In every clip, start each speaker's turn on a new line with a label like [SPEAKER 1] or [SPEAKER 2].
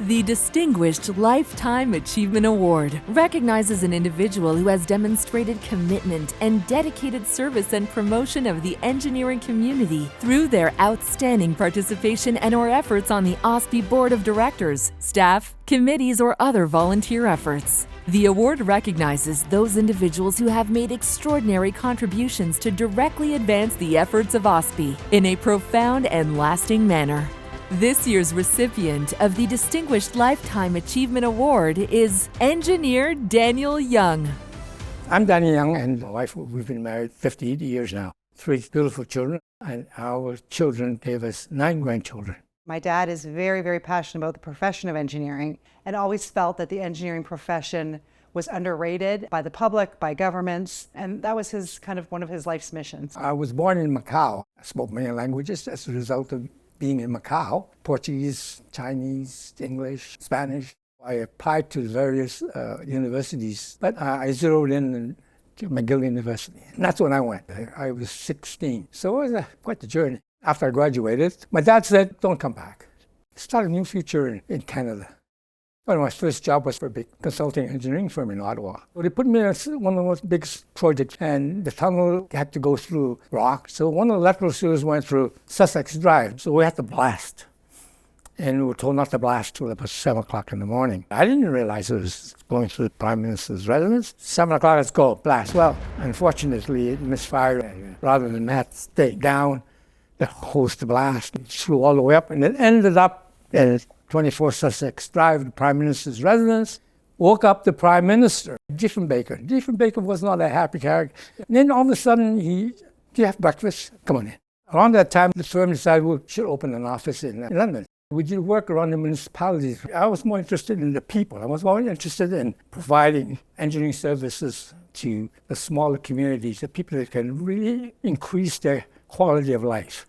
[SPEAKER 1] The Distinguished Lifetime Achievement Award recognizes an individual who has demonstrated commitment and dedicated service and promotion of the engineering community through their outstanding participation and/or efforts on the OSPE Board of Directors, staff, committees, or other volunteer efforts. The award recognizes those individuals who have made extraordinary contributions to directly advance the efforts of OSPE in a profound and lasting manner. This year's recipient of the Distinguished Lifetime Achievement Award is Engineer Daniel Young.
[SPEAKER 2] I'm Daniel Young, and my wife, we've been married 58 years now. 3 beautiful children, and our children gave us 9 grandchildren.
[SPEAKER 3] My dad is very, very passionate about the profession of engineering and always felt that the engineering profession was underrated by the public, by governments, and that was one of his life's missions.
[SPEAKER 2] I was born in Macau. I spoke many languages as a result of being in Macau: Portuguese, Chinese, English, Spanish. I applied to various universities, but I zeroed in to McGill University. And that's when I went. I was 16, so it was quite the journey. After I graduated, my dad said, "Don't come back. Start a new future in Canada." Well, my first job was for a big consulting engineering firm in Ottawa. So they put me on one of the most biggest projects, and the tunnel had to go through rock. So one of the lateral sewers went through Sussex Drive, so we had to blast. And we were told not to blast till about 7 o'clock in the morning. I didn't realize it was going through the Prime Minister's residence. 7 o'clock, let's go, blast. Well, unfortunately, it misfired. Rather than that, stay down, the hose to blast. It flew all the way up, and it ended up at 24 Sussex Drive, the Prime Minister's residence. Woke up the Prime Minister, Diefenbaker. Diefenbaker was not a happy character. And then all of a sudden, do you have breakfast? Come on in. Around that time, the firm decided we should open an office in London. We did work around the municipalities. I was more interested in the people. I was more interested in providing engineering services to the smaller communities, the people that can really increase their quality of life.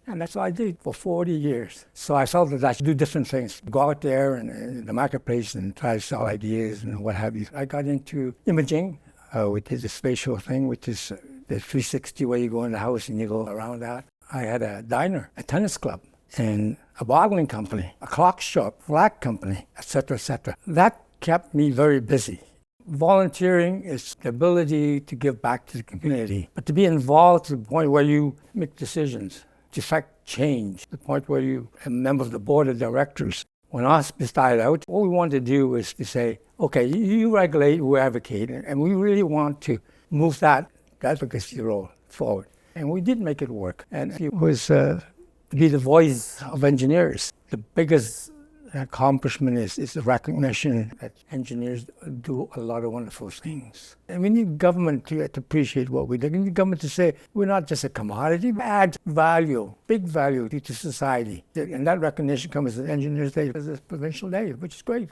[SPEAKER 2] And that's what I did for 40 years. So I felt that I should do different things. Go out there in the marketplace and try to sell ideas and what have you. I got into imaging, which is a spatial thing, which is the 360 where you go in the house and you go around that. I had a diner, a tennis club, and a bottling company, a clock shop, flag company, etc., etc. That kept me very busy. Volunteering is the ability to give back to the community, but to be involved to the point where you make decisions, to affect change, the point where you're a member of the board of directors. When OSPE started out, all we wanted to do was to say, okay, you regulate, we advocate, and we really want to move that advocacy role forward. And we did make it work. And it was to be the voice of engineers. The biggest accomplishment is the recognition that engineers do a lot of wonderful things. And we need government to appreciate what we do. We need government to say, we're not just a commodity, we add value, big value to society. And that recognition comes as Engineers Day, as a provincial day, which is great.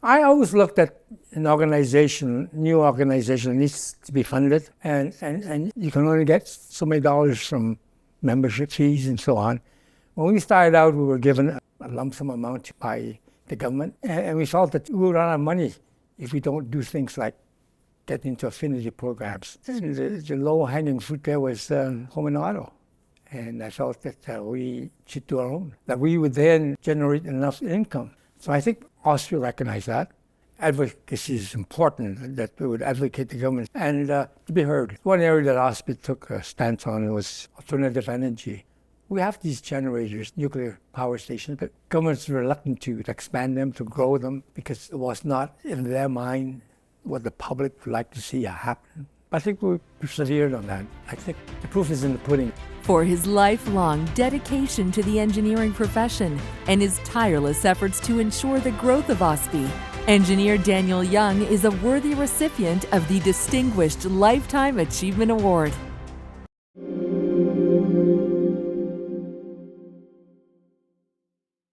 [SPEAKER 2] I always looked at an organization, new organization needs to be funded, and you can only get so many dollars from membership fees and so on. When we started out, we were given a lump sum amount by the government, and we felt that we would run out of money if we don't do things like get into affinity programs. And the low-hanging fruit there was home and auto. And I felt that we should do our own, that we would then generate enough income. So I think OSPE recognized that. Advocacy is important, that we would advocate the government and to be heard. One area that OSPE took a stance on was alternative energy. We have these generators, nuclear power stations, but governments are reluctant to expand them, to grow them, because it was not in their mind what the public would like to see happen. I think we persevered on that. I think the proof is in the pudding.
[SPEAKER 1] For his lifelong dedication to the engineering profession and his tireless efforts to ensure the growth of OSPE, Engineer Daniel Young is a worthy recipient of the Distinguished Lifetime Achievement Award.